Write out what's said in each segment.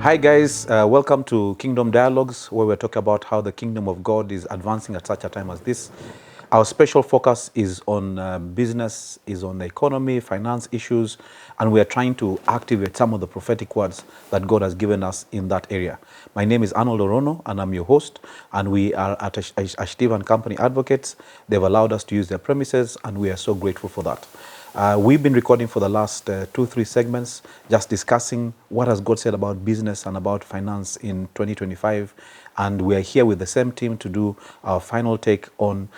Hi guys, welcome to Kingdom Dialogues, where we're talking about how the kingdom of God is advancing at such a time as this. Our special focus is on business, is on the economy, finance issues, and we are trying to activate some of the prophetic words that God has given us in that area. My name is Arnold Orono, and I'm your host, and we are at Ashtiv and Company Advocates. They've allowed us to use their premises, and we are so grateful for that. We've been recording for the last 2-3 segments, just discussing what has God said about business and about finance in 2025. And we are here with the same team to do our final take on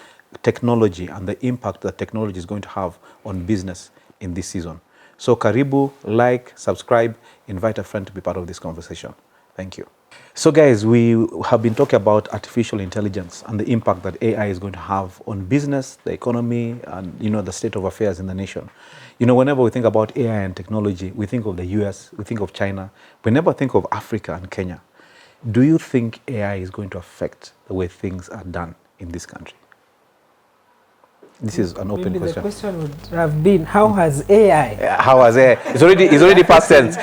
technology and the impact that technology is going to have on business in this season. So karibu, like, subscribe, invite a friend to be part of this conversation. Thank you. So guys, we have been talking about artificial intelligence and the impact that AI is going to have on business, the economy, and the state of affairs in the nation. Whenever we think about AI and technology, we think of the US, we think of China, we never think of Africa and Kenya. Do you think AI is going to affect the way things are done in this country? This is an open question. The question would have been, how has AI? How has AI? It's already past tense.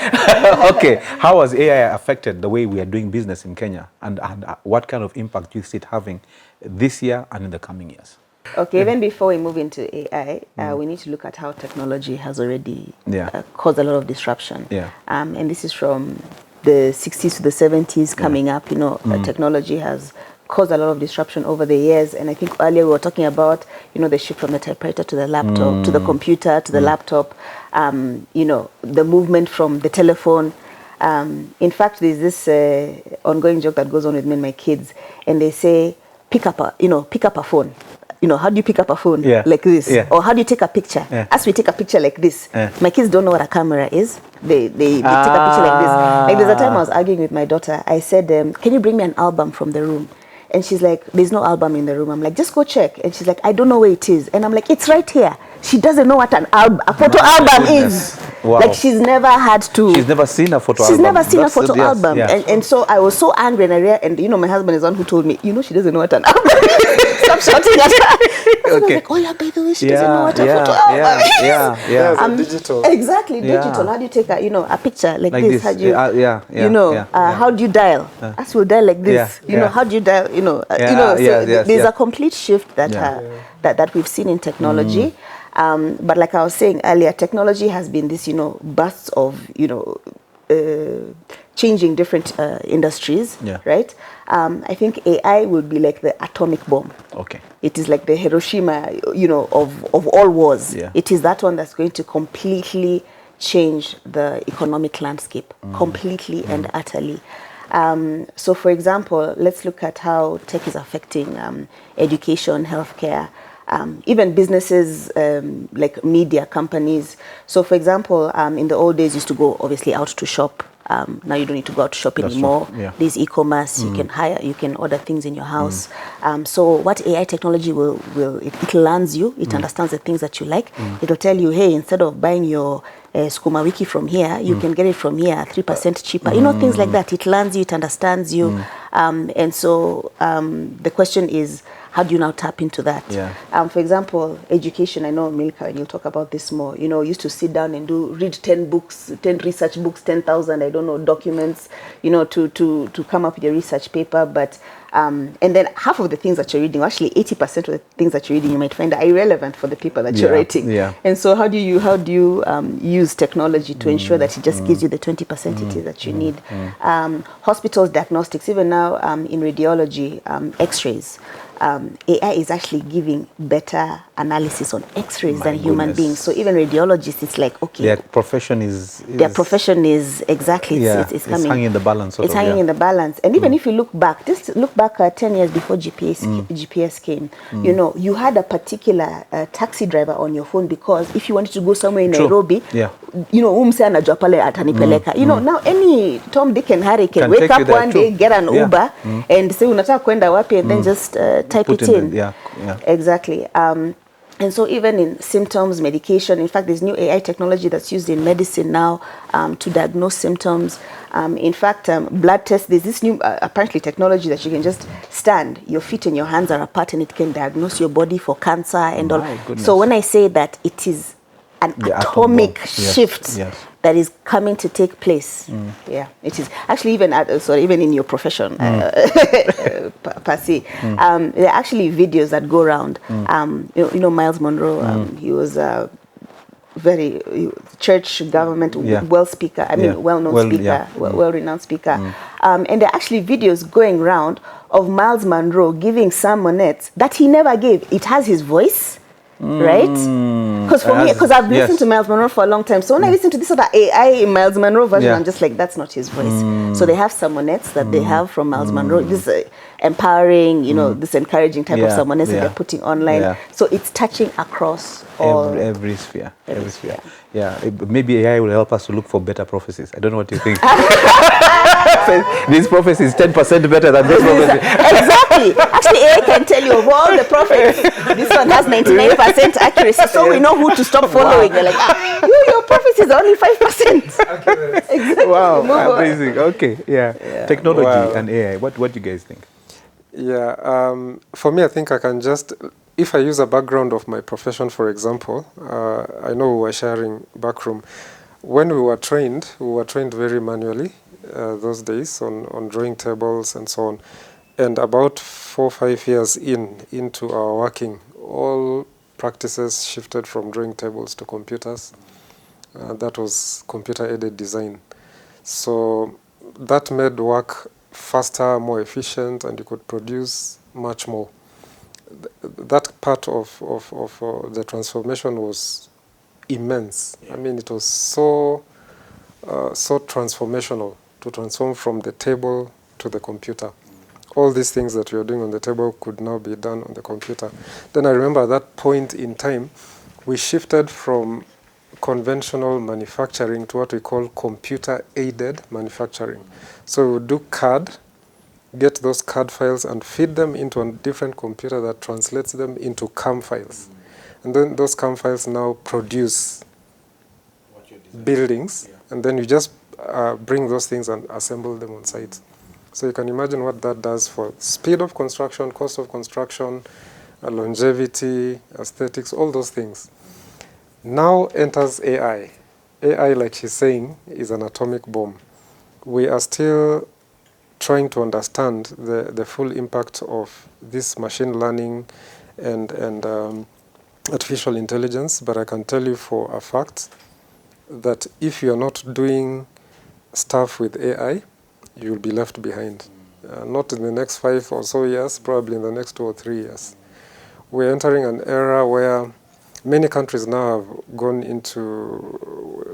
Okay. How has AI affected the way we are doing business in Kenya? And what kind of impact do you see it having this year and in the coming years? Okay, even before we move into AI, we need to look at how technology has already caused a lot of disruption. Yeah. And this is from the 60s to the 70s coming up. Technology has caused a lot of disruption over the years, and I think earlier we were talking about the shift from the typewriter to the laptop, to the computer, to the laptop, the movement from the telephone. In fact, there's this ongoing joke that goes on with me and my kids, and they say, pick up a phone. How do you pick up a phone like this? Or how do you take a picture? As we take a picture like this, my kids don't know what a camera is. They take a picture like this. Like there's a time I was arguing with my daughter. I said, can you bring me an album from the room? And she's like, there's no album in the room. I'm like, just go check. And she's like, I don't know where it is. And I'm like, it's right here. She doesn't know what a photo album is. Wow. Like she's never had to. She's never seen a photo album. She's never seen a photo album. Yeah. And so I was so angry, and my husband is the one who told me, she doesn't know what an album is. Stop shouting at her. Okay. I was like, oh yeah, by the way, she doesn't know what a photo album is. Yeah, digital. Exactly, digital. How do you take a picture like this? How do you, how do you dial? As we'll dial like this. How do you dial? There's a complete shift that we've seen in technology. But like I was saying earlier, technology has been this, bursts of, changing different industries, right? I think AI would be like the atomic bomb. Okay. It is like the Hiroshima, of all wars. Yeah. It is that one that's going to completely change the economic landscape, completely and utterly. So for example, let's look at how tech is affecting education, healthcare, even businesses like media companies. So for example, in the old days, you used to go obviously out to shop. Now you don't need to go out to shop anymore. There's e-commerce. You can order things in your house. So what AI technology it learns you. It understands the things that you like. It'll tell you, hey, instead of buying your Skuma Wiki from here, you can get it from here 3% cheaper. Things like that. It learns you. It understands you. And so the question is, how do you now tap into that? For example, education, I know Milka, and you'll talk about this more, used to sit down and read 10 books, 10 research books, 10,000, documents, to come up with a research paper. But, and then half of the things that you're reading, actually 80% of the things that you're reading, you might find are irrelevant for the people that you're writing. And so how do you use technology to ensure that it just gives you the 20% it is that you need? Hospitals, diagnostics, even now in radiology, x-rays. AI is actually giving better analysis on x-rays than human beings. So even radiologists, it's like, okay. Their profession is exactly, it's coming. It's hanging in the balance. It's hanging in the balance. And even if you look back, just look back 10 years before GPS came, you had a particular taxi driver on your phone, because if you wanted to go somewhere in Nairobi, umse anajua pale atanipeleka. Now any Tom, Dick and Harry can wake up one day, get an Uber, and say unataka kwenda wapi, and then just type it in. Exactly. And so even in symptoms, medication, in fact, there's new AI technology that's used in medicine now to diagnose symptoms. In fact, blood tests, there's this new, apparently, technology that you can just stand, your feet and your hands are apart, and it can diagnose your body for cancer and all. Goodness. So when I say that it is an atomic shift that is coming to take place. Yeah, it is actually even even in your profession, per se. There are actually videos that go around. You know Miles Monroe. He was very church government well speaker. I mean, well-known speaker, well-renowned speaker. And there are actually videos going around of Miles Monroe giving sermonettes that he never gave. It has his voice, right? Because for me, because I've listened to Miles Monroe for a long time, so when I listen to this other AI Miles Monroe version, I'm just like, that's not his voice. So they have sermonettes that they have from Miles Monroe. This empowering, you know, this encouraging type of sermonettes that they're putting online. So it's touching across all every sphere. Every sphere. Yeah, maybe AI will help us to look for better prophecies. I don't know what you think. This prophecy is 10% better than this prophecy. Exactly. Actually, AI can tell you of all the prophets, this one has 99% accuracy, so we know who to stop following. You're like, your prophecy is only 5%. Exactly. Wow, amazing. Okay, technology and AI. What do you guys think? Yeah, for me, I think I can just, if I use a background of my profession, for example, I know we were sharing backroom. When we were trained very manually those days on drawing tables and so on. And about 4 or 5 years into our working, all practices shifted from drawing tables to computers. That was computer-aided design. So that made work faster, more efficient, and you could produce much more. That part of the transformation was immense. I mean, it was so transformational to transform from the table to the computer. All these things that we are doing on the table could now be done on the computer. Then I remember at that point in time, we shifted from conventional manufacturing to what we call computer-aided manufacturing. So we would do CAD, get those CAD files and feed them into a different computer that translates them into CAM files. And then those CAM files now produce buildings, and then you just bring those things and assemble them on site. So you can imagine what that does for speed of construction, cost of construction, longevity, aesthetics, all those things. Now enters AI. AI, like she's saying, is an atomic bomb. We are still trying to understand the full impact of this machine learning and artificial intelligence, but I can tell you for a fact that if you're not doing stuff with AI, you'll be left behind. Not in the next 5 or so years, probably in the next 2 or 3 years. We're entering an era where many countries now have gone into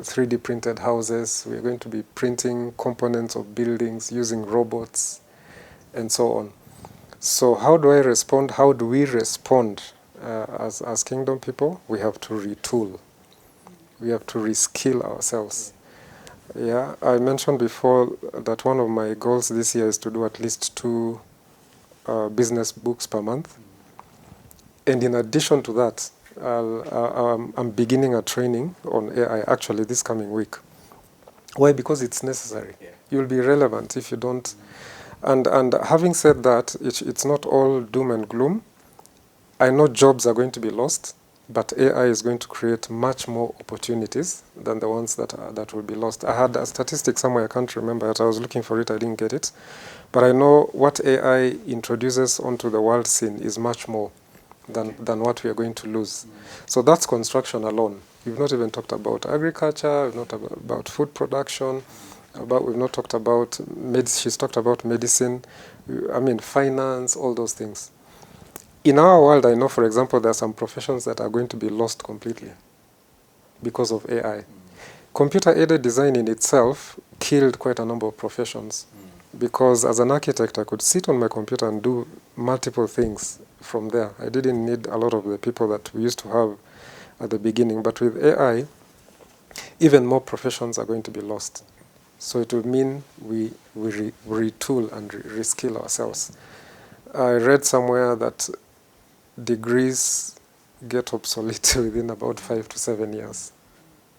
3D printed houses. We're going to be printing components of buildings using robots and so on. So how do I respond? How do we respond as Kingdom people? We have to retool. We have to reskill ourselves. Yeah, I mentioned before that one of my goals this year is to do at least 2 business books per month. And in addition to that, I'm beginning a training on AI actually this coming week. Why? Because it's necessary. You'll be relevant if you don't. And having said that, it's not all doom and gloom. I know jobs are going to be lost, but AI is going to create much more opportunities than the ones that will be lost. I had a statistic somewhere, I can't remember it. I was looking for it, I didn't get it. But I know what AI introduces onto the world scene is much more than what we are going to lose. So that's construction alone. We've not even talked about agriculture, we've not about food production, we've not talked about, she's talked about medicine, I mean finance, all those things. In our world, I know, for example, there are some professions that are going to be lost completely because of AI. Computer-aided design in itself killed quite a number of professions because as an architect, I could sit on my computer and do multiple things from there. I didn't need a lot of the people that we used to have at the beginning. But with AI, even more professions are going to be lost. So it will mean we retool and reskill ourselves. I read somewhere that degrees get obsolete within about 5 to 7 years.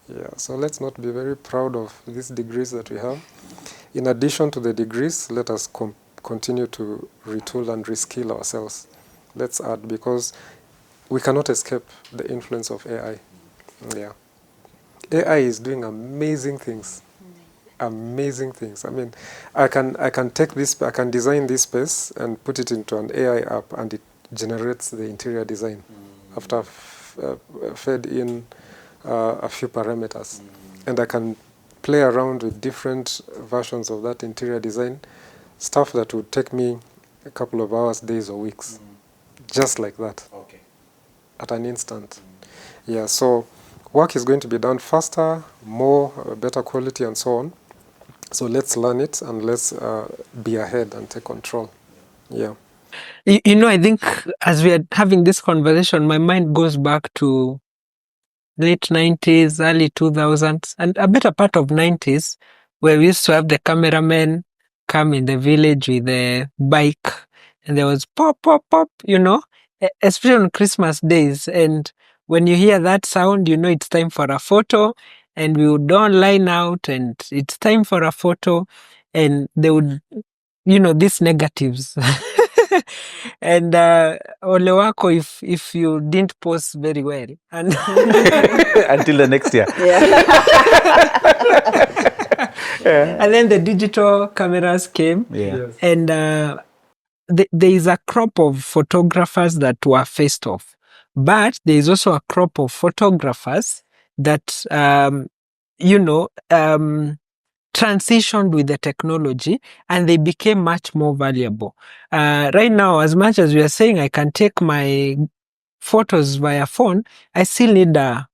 Yeah, so let's not be very proud of these degrees that we have. In addition to the degrees, let us continue to retool and reskill ourselves. Let's add, because we cannot escape the influence of AI. Yeah. AI is doing amazing things. Amazing things. I mean, I can take this, I can design this space and put it into an AI app, and it generates the interior design after fed in a few parameters. And I can play around with different versions of that interior design, stuff that would take me a couple of hours, days, or weeks, just like that, at an instant. Yeah, so work is going to be done faster, more, better quality, and so on. So let's learn it, and let's be ahead and take control. Yeah. You know, I think as we are having this conversation, my mind goes back to late 90s, early 2000s, and a better part of 90s, where we used to have the cameraman come in the village with a bike, and there was pop, pop, pop, you know, especially on Christmas days. And when you hear that sound, you know it's time for a photo, and we would all line out, and it's time for a photo, and they would, you know, these negatives. And ole wako if you didn't post very well, and Until the next year. and then the digital cameras came. Yeah. Yes. And there is a crop of photographers that were faced off, but there is also a crop of photographers that transitioned with the technology, and they became much more valuable. Right now, as much as we are saying I can take my photos via phone, I still need a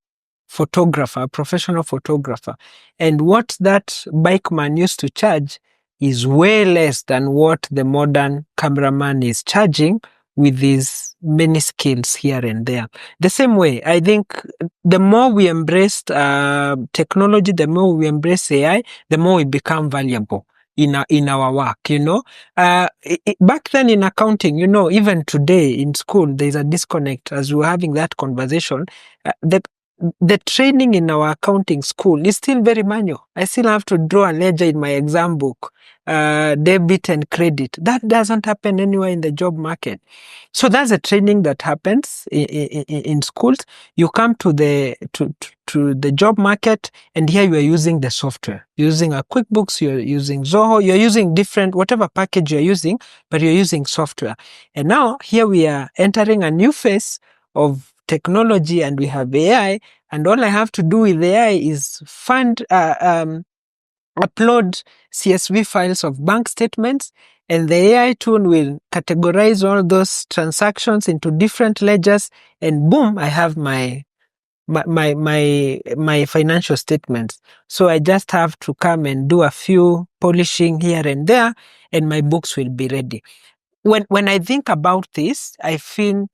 photographer, a professional photographer. And what that bike man used to charge is way less than what the modern cameraman is charging, with these many skills here and there. The same way, I think the more we embraced technology, the more we embrace AI, the more we become valuable in our work, you know. Back then in accounting, you know, even today in school, there's a disconnect. As we were having that conversation, the training in our accounting school is still very manual. I still have to draw a ledger in my exam book, debit and credit. That doesn't happen anywhere in the job market. So that's a training that happens in schools. You come to the job market, and here you are using the software. You're using a QuickBooks, you're using Zoho, you're using different, whatever package you're using, but you're using software. And now here we are entering a new phase of technology, and we have AI, and all I have to do with AI is upload CSV files of bank statements, and the AI tool will categorize all those transactions into different ledgers, and boom, I have my financial statements. So I just have to come and do a few polishing here and there, and my books will be ready. When I think about this, I feel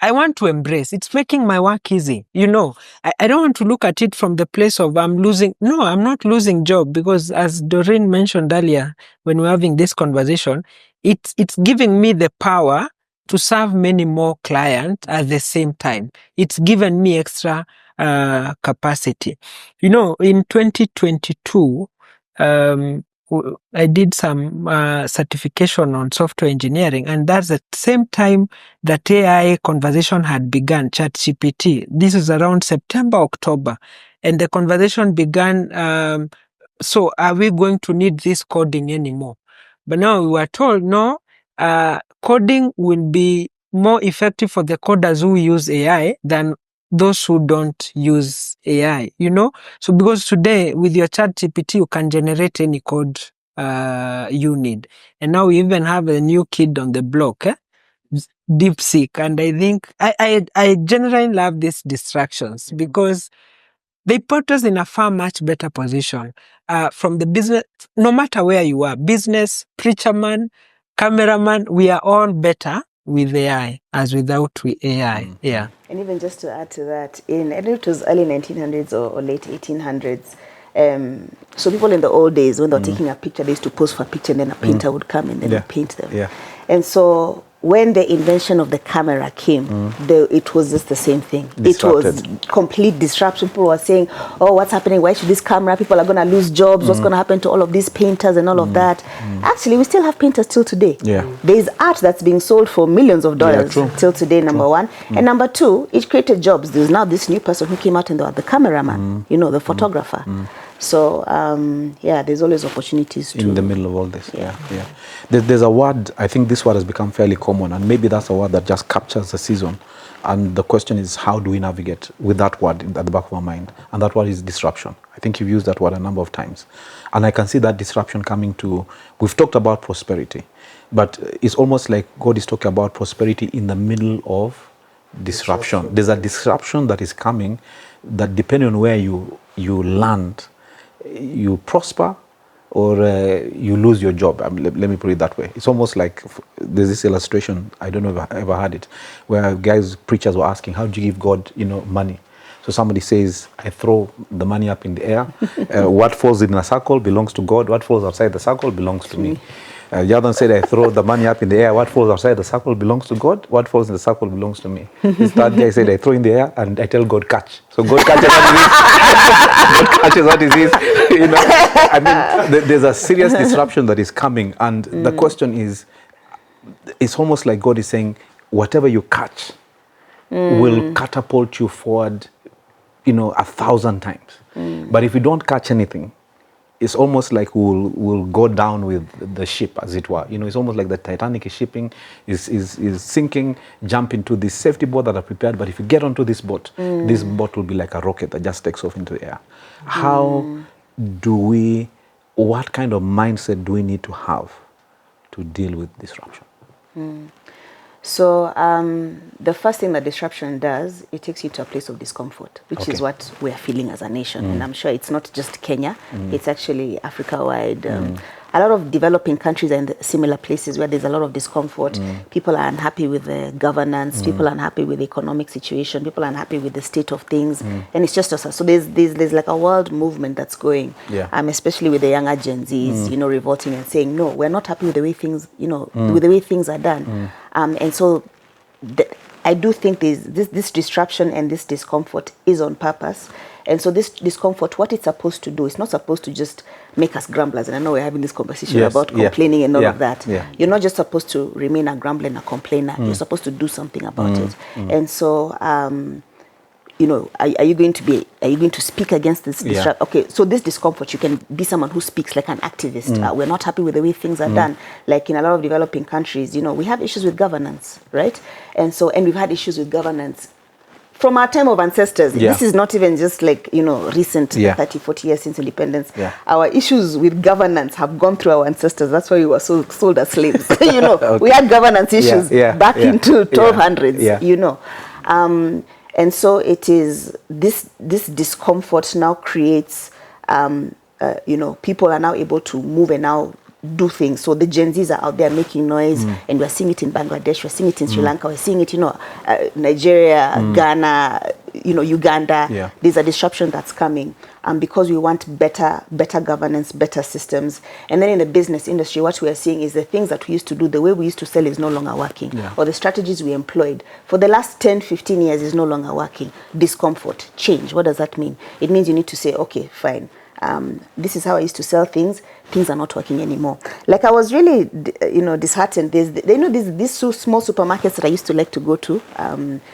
I want to embrace. It's making my work easy. You know, I don't want to look at it from the place of I'm losing. No, I'm not losing job, because as Doreen mentioned earlier, when we were having this conversation, it's giving me the power to serve many more clients at the same time. It's given me extra capacity. You know, in 2022, I did some certification on software engineering, and that's the same time that AI conversation had begun, ChatGPT. This is around September, October. And the conversation began, so are we going to need this coding anymore? But now we were told, no, coding will be more effective for the coders who use AI than those who don't use AI, you know? So because today with your ChatGPT, you can generate any code you need. And now we even have a new kid on the block, DeepSeek. And I think I generally love these distractions, because they put us in a far much better position from the business, no matter where you are, business, preacherman, cameraman, we are all better with AI as without AI. Yeah. And even just to add to that, I don't know if it was early 1900s or late 1800s, so people in the old days, when they were taking a picture, they used to pose for a picture, and then a painter would come and then would paint them. Yeah. And so when the invention of the camera came, it was just the same thing. Disrupted. It was complete disruption. People were saying, oh, what's happening? Why should this camera? People are going to lose jobs. What's going to happen to all of these painters and all of that? Actually, we still have painters till today. Yeah. There's art that's being sold for millions of dollars true. till today, number one. And number two, it created jobs. There's now this new person who came out and they were the cameraman, you know, the photographer. So, yeah, there's always opportunities in the middle of all this. Yeah. There's a word, I think this word has become fairly common, and maybe that's a word that just captures the season. And the question is, how do we navigate with that word at the back of our mind? And that word is disruption. I think you've used that word a number of times. And I can see that disruption coming to, we've talked about prosperity, but it's almost like God is talking about prosperity in the middle of disruption. There's a disruption that is coming that, depending on where you land, you prosper or you lose your job. Let me put it that way. It's almost like there's this illustration, I don't know if I ever had it, where preachers were asking, how do you give God, money? So somebody says, I throw the money up in the air. What falls in a circle belongs to God. What falls outside the circle belongs to me. The other one said, I throw the money up in the air. What falls outside the circle belongs to God. What falls in the circle belongs to me. This third guy said, I throw in the air and I tell God, catch. So God catches what it is. God catches what it is. I mean, there's a serious disruption that is coming. And the question is, it's almost like God is saying, whatever you catch will catapult you forward, 1,000 times. But if you don't catch anything, it's almost like we'll go down with the ship, as it were. It's almost like the Titanic is sinking, jump into this safety boat that are prepared. But if you get onto this boat will be like a rocket that just takes off into the air. What kind of mindset do we need to have to deal with disruption? So the first thing that disruption does, it takes you to a place of discomfort, which is what we're feeling as a nation. And I'm sure it's not just Kenya, it's actually Africa-wide. A lot of developing countries are in similar places where there's a lot of discomfort. People are unhappy with the governance, people are unhappy with the economic situation, people are unhappy with the state of things. And it's just us. So there's like a world movement that's going, especially with the younger Gen Zs, revolting and saying, no, we're not happy with the way things, with the way things are done. And so I do think this disruption and this discomfort is on purpose. And so this discomfort, what it's supposed to do, it's not supposed to just make us grumblers. And I know we're having this conversation about complaining and all of that. You're not just supposed to remain a grumbler and a complainer. You're supposed to do something about it. And so, are you going to speak against this disruption? Okay, so this discomfort, you can be someone who speaks like an activist. We're not happy with the way things are done. Like in a lot of developing countries, we have issues with governance, right? And we've had issues with governance from our time of ancestors. This is not even just like, recent 30, 40 years since independence. Our issues with governance have gone through our ancestors. That's why we were sold as slaves. We had governance issues back into 1200s, and so it is this discomfort now creates, people are now able to move and now do things. So the Gen Zs are out there making noise, and we're seeing it in Bangladesh, we're seeing it in Sri Lanka, we're seeing it, Nigeria, Ghana, Uganda. There's a disruption that's coming because we want better governance, better systems. And then in the business industry, what we are seeing is the things that we used to do, the way we used to sell is no longer working, or the strategies we employed for the last 10, 15 years is no longer working. Discomfort, change. What does that mean? It means you need to say, okay, fine. This is how I used to sell things. Things are not working anymore. Like I was really, disheartened. These two small supermarkets that I used to like to go to.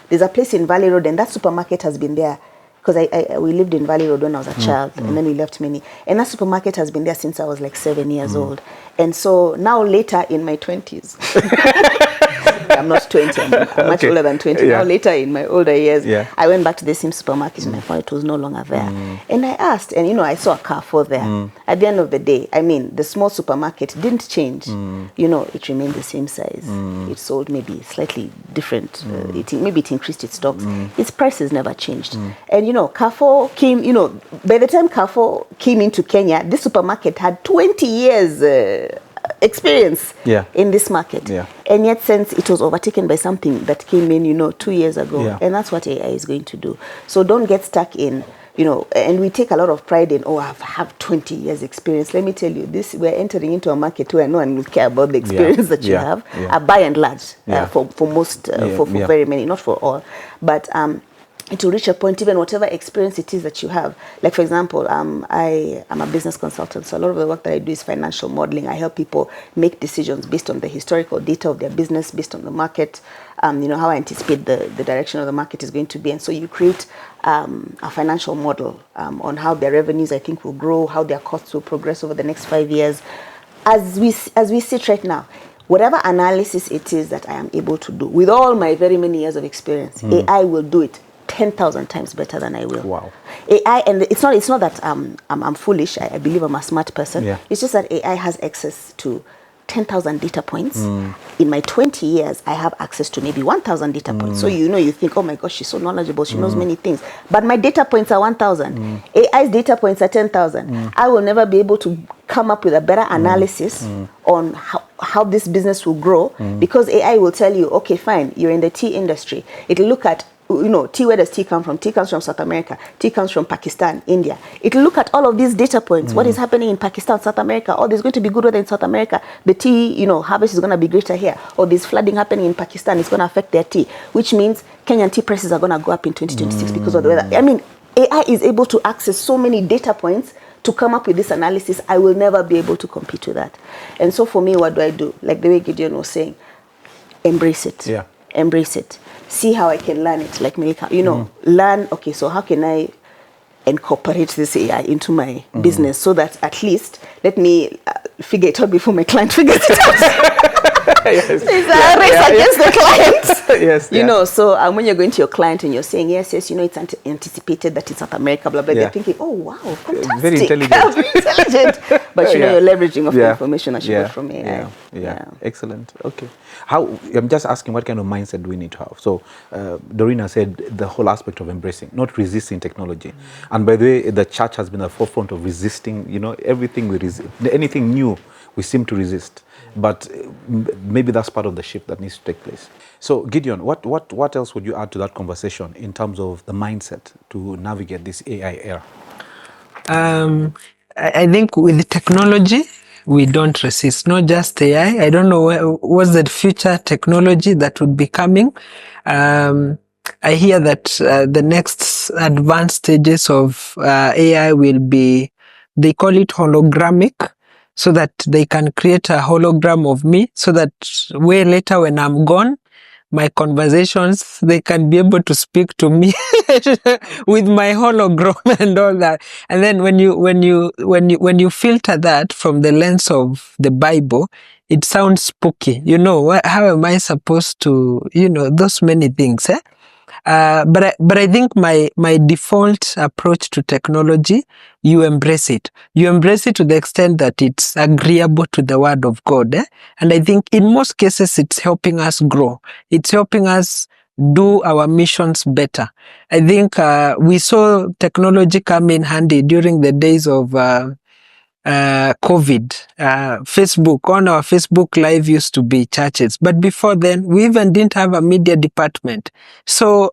There's a place in Valley Road, and that supermarket has been there because we lived in Valley Road when I was a child, and then we left Mini. And that supermarket has been there since I was like 7 years old. And so now later in my 20s, I'm not 20, I'm much older than 20. Now later in my older years, I went back to the same supermarket and I found it was no longer there. And I asked, and I saw a Carrefour there. At the end of the day, the small supermarket didn't change. It remained the same size. It sold maybe slightly different. Maybe it increased its stocks. Its prices never changed. And Carrefour came, by the time Carrefour came into Kenya, this supermarket had 20 years experience in this market. And yet since it was overtaken by something that came in, 2 years ago. And that's what AI is going to do. So don't get stuck in, you know, and we take a lot of pride in, I have 20 years experience. Let me tell you, we're entering into a market where no one will care about the experience that you have, by and large, for most, for very many, not for all. But to reach a point, even whatever experience it is that you have. Like, for example, I am a business consultant, so a lot of the work that I do is financial modeling. I help people make decisions based on the historical data of their business, based on the market, you know, how I anticipate the direction of the market is going to be. And so you create a financial model on how their revenues, I think, will grow, how their costs will progress over the next 5 years. As we sit right now, whatever analysis it is that I am able to do, with all my very many years of experience, AI will do it 10,000 times better than I will. Wow. AI, and it's not that I'm foolish. I believe I'm a smart person. Yeah. It's just that AI has access to 10,000 data points. In my 20 years, I have access to maybe 1,000 data points. So, you know, you think, oh my gosh, she's so knowledgeable. She knows many things. But my data points are 1,000. AI's data points are 10,000. I will never be able to come up with a better analysis on how this business will grow, because AI will tell you, okay, fine, you're in the tea industry. It'll look at, you know, tea, where does tea come from? Tea comes from South America. Tea comes from Pakistan, India. It'll look at all of these data points. What is happening in Pakistan, South America? Oh, there's going to be good weather in South America. The tea, you know, harvest is going to be greater here. Or there's flooding happening in Pakistan. It's going to affect their tea, which means Kenyan tea prices are going to go up in 2026 because of the weather. I mean, AI is able to access so many data points to come up with this analysis. I will never be able to compete with that. And so for me, what do? Like the way Gideon was saying, embrace it. Yeah. Embrace it. See how I can learn it. Like, you know, learn, okay, so how can I incorporate this AI into my business so that at least let me figure it out before my client figures it out. Yes. It's a race against the client. Yes. You know, so when you're going to your client and you're saying, yes, you know, it's anticipated that it's South America, blah, blah, they're thinking, oh, wow, fantastic. Very intelligent. Very intelligent. But, you know, you're leveraging of the information that you got from AI. Yeah. Excellent. Okay. I'm just asking, what kind of mindset do we need to have? So, Dorina said the whole aspect of embracing, not resisting technology. And by the way, the church has been at the forefront of resisting, you know, everything we resist. Anything new, we seem to resist. But maybe that's part of the shift that needs to take place. So, Gideon, what else would you add to that conversation in terms of the mindset to navigate this AI era? I think with technology, we don't resist, not just AI. I don't know what's the future technology that would be coming. I hear that the next advanced stages of AI will be, they call it hologramic, so that they can create a hologram of me, so that way later when I'm gone, my conversations, they can be able to speak to me with my hologram and all that. And then when you filter that from the lens of the Bible, it sounds spooky. You know, how am I supposed to, you know, those many things, eh? But I think my default approach to technology, you embrace it. You embrace it to the extent that it's agreeable to the word of God. And I think in most cases, it's helping us grow. It's helping us do our missions better. I think we saw technology come in handy during the days of COVID. Facebook, on our Facebook Live used to be churches. But before then, we even didn't have a media department. So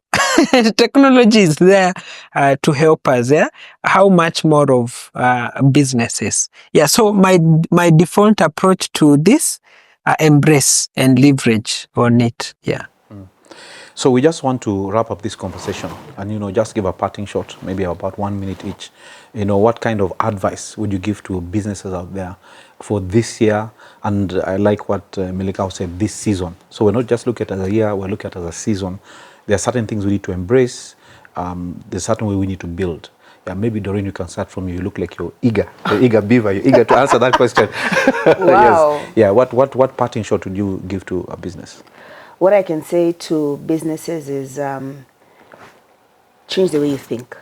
technology is there to help us. Yeah? How much more of businesses? Yeah. So my default approach to this, embrace and leverage on it. Yeah. So we just want to wrap up this conversation and, you know, just give a parting shot, maybe about 1 minute each. You know, what kind of advice would you give to businesses out there for this year? And I like what Melika said, this season. So we're not just looking at it as a year, we're looking at it as a season. There are certain things we need to embrace. There's certain way we need to build. Yeah, maybe Doreen, you can start from you. You look like you're eager beaver. You're eager to answer that question. Wow. Yes. Yeah. What parting shot would you give to a business? What I can say to businesses is change the way you think,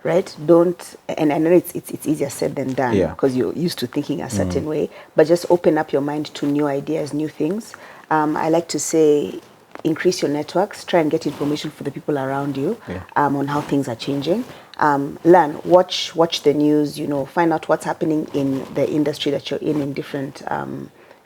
right? Don't, and I know it's easier said than done because you're used to thinking a certain way, but just open up your mind to new ideas, new things. I like to say, increase your networks, try and get information for the people around you on how things are changing. Learn, watch the news, you know, find out what's happening in the industry that you're in different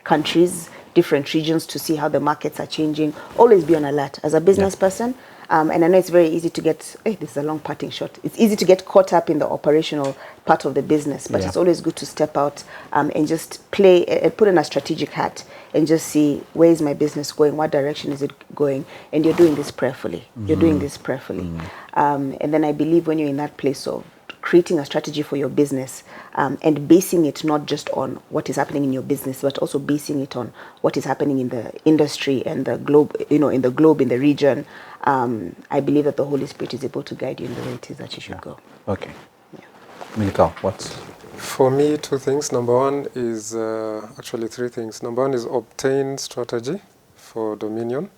countries, different regions, to see how the markets are changing. Always be on alert. As a business person, And I know it's very easy to get, this is a long parting shot. It's easy to get caught up in the operational part of the business, but Yeah. it's always good to step out and just play, put in a strategic hat and just see, where is my business going? What direction is it going? And you're doing this prayerfully. You're doing this prayerfully. And then I believe when you're in that place of creating a strategy for your business and basing it not just on what is happening in your business, but also basing it on what is happening in the industry and the globe, in the region, I believe that the Holy Spirit is able to guide you in the way it is that you should go. Okay. Milka, what's... For me, two things. Number one is, actually three things. Number one is obtain strategy for dominion,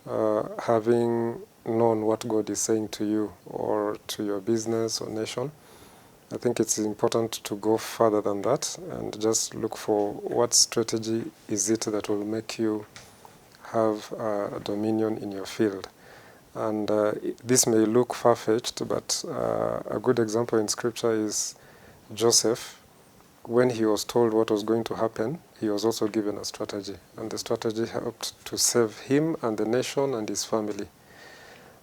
having known what God is saying to you or to your business or nation. I think it's important to go further than that and just look for what strategy is it that will make you have dominion in your field. And this may look far-fetched, but a good example in Scripture is Joseph. When he was told what was going to happen, he was also given a strategy. And the strategy helped to save him and the nation and his family.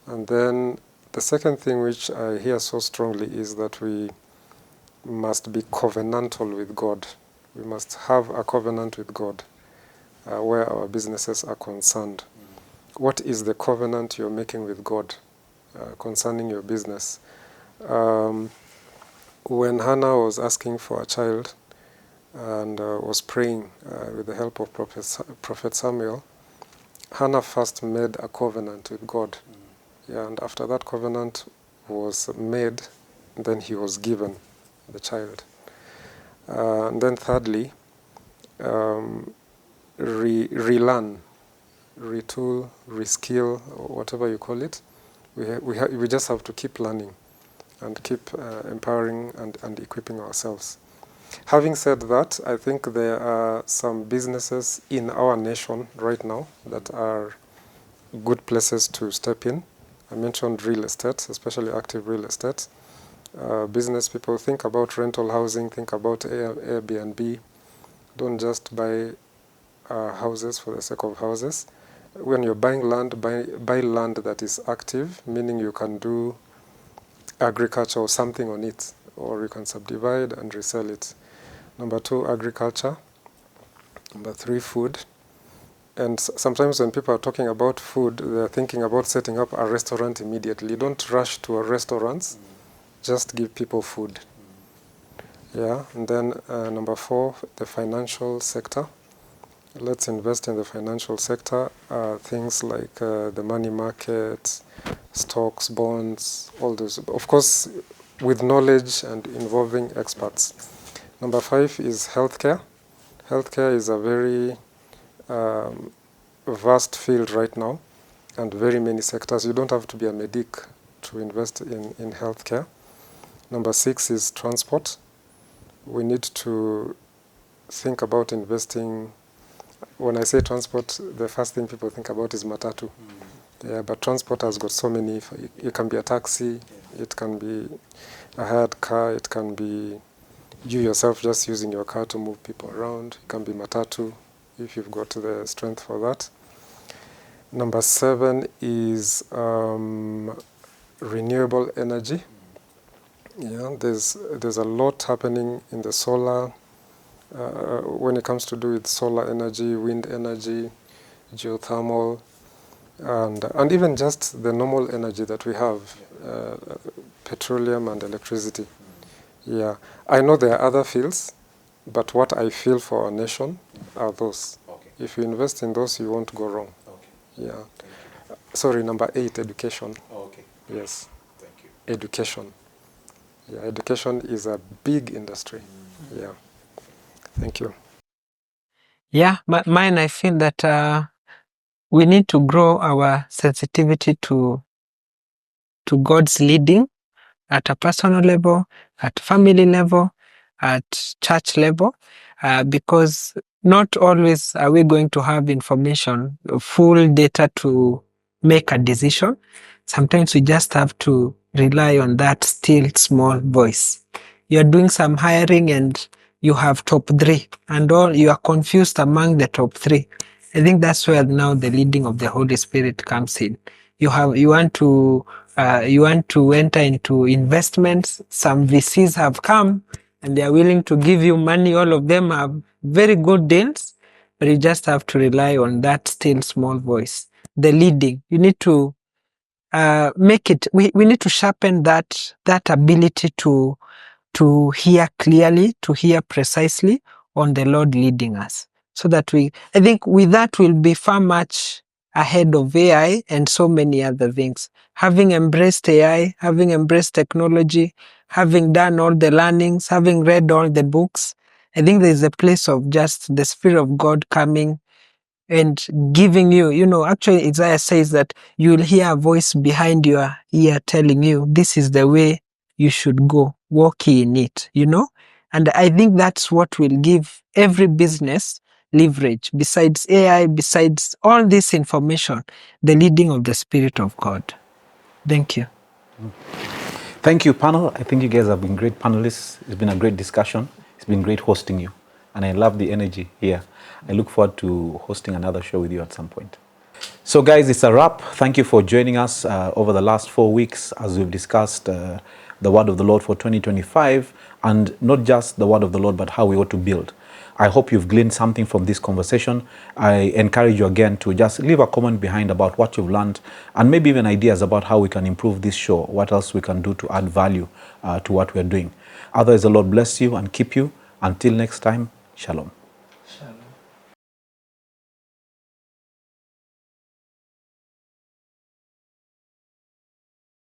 And then the second thing which I hear so strongly is that we must be covenantal with God. We must have a covenant with God where our businesses are concerned. What is the covenant you're making with God concerning your business? When Hannah was asking for a child and was praying with the help of Prophet Samuel, Hannah first made a covenant with God. Yeah, and after that covenant was made, then he was given the child. And then thirdly, relearn, retool, reskill, or whatever you call it. We just have to keep learning and keep empowering and equipping ourselves. Having said that, I think there are some businesses in our nation right now that are good places to step in. I mentioned real estate, especially active real estate. Business people, think about rental housing, think about Airbnb. Don't just buy houses for the sake of houses. When you're buying land, buy land that is active, meaning you can do agriculture or something on it, or you can subdivide and resell it. Number two, agriculture. Number three, food. And sometimes when people are talking about food, they're thinking about setting up a restaurant immediately. Don't rush to a restaurant, just give people food. Yeah, and then number four, the financial sector. Let's invest in the financial sector, things like the money market, stocks, bonds, all those. Of course, with knowledge and involving experts. Number five is healthcare. Healthcare is a very vast field right now, and very many sectors. You don't have to be a medic to invest in healthcare. Number six is transport. We need to think about investing. When I say transport, the first thing people think about is matatu. Yeah, but transport has got so many. It can be a taxi, it can be a hired car, it can be you yourself just using your car to move people around. It can be matatu if you've got the strength for that. Number seven is renewable energy. Yeah, there's a lot happening in the solar. When it comes to do with solar energy, wind energy, geothermal, and even just the normal energy that we have, petroleum and electricity. Yeah, I know there are other fields, but what I feel for our nation are those. Okay. If you invest in those, you won't go wrong. Okay. Yeah. Sorry, number 8, education. Oh, okay. Yes. Thank you. Education. Yeah, education is a big industry. Yeah. Thank you. Yeah, mine, I feel that we need to grow our sensitivity to God's leading at a personal level, at family level, at church level, because not always are we going to have information, full data to make a decision. Sometimes we just have to rely on that still small voice. You're doing some hiring and you have top 3 and all, you are confused among the top 3. I think that's where now the leading of the Holy Spirit comes in. You want to enter into investments. Some VCs have come and they are willing to give you money. All of them have very good deals, but you just have to rely on that still small voice, the leading. You need to make it. We need to sharpen that ability to hear clearly, to hear precisely on the Lord leading us, so that I think with that we'll be far much ahead of AI and so many other things. Having embraced AI, having embraced technology, having done all the learnings, having read all the books, I think there's a place of just the Spirit of God coming and giving you, actually Isaiah says that you'll hear a voice behind your ear telling you, this is the way you should go, walk in it, And I think that's what will give every business leverage, besides AI, besides all this information, the leading of the Spirit of God. Thank you. Thank you, panel. I think you guys have been great panelists. It's been a great discussion. It's been great hosting you. And I love the energy here. I look forward to hosting another show with you at some point. So guys, it's a wrap. Thank you for joining us over the last 4 weeks as we've discussed the word of the Lord for 2025, and not just the word of the Lord, but how we ought to build. I hope you've gleaned something from this conversation. I encourage you again to just leave a comment behind about what you've learned, and maybe even ideas about how we can improve this show, what else we can do to add value to what we're doing. Otherwise, the Lord bless you and keep you. Until next time, shalom.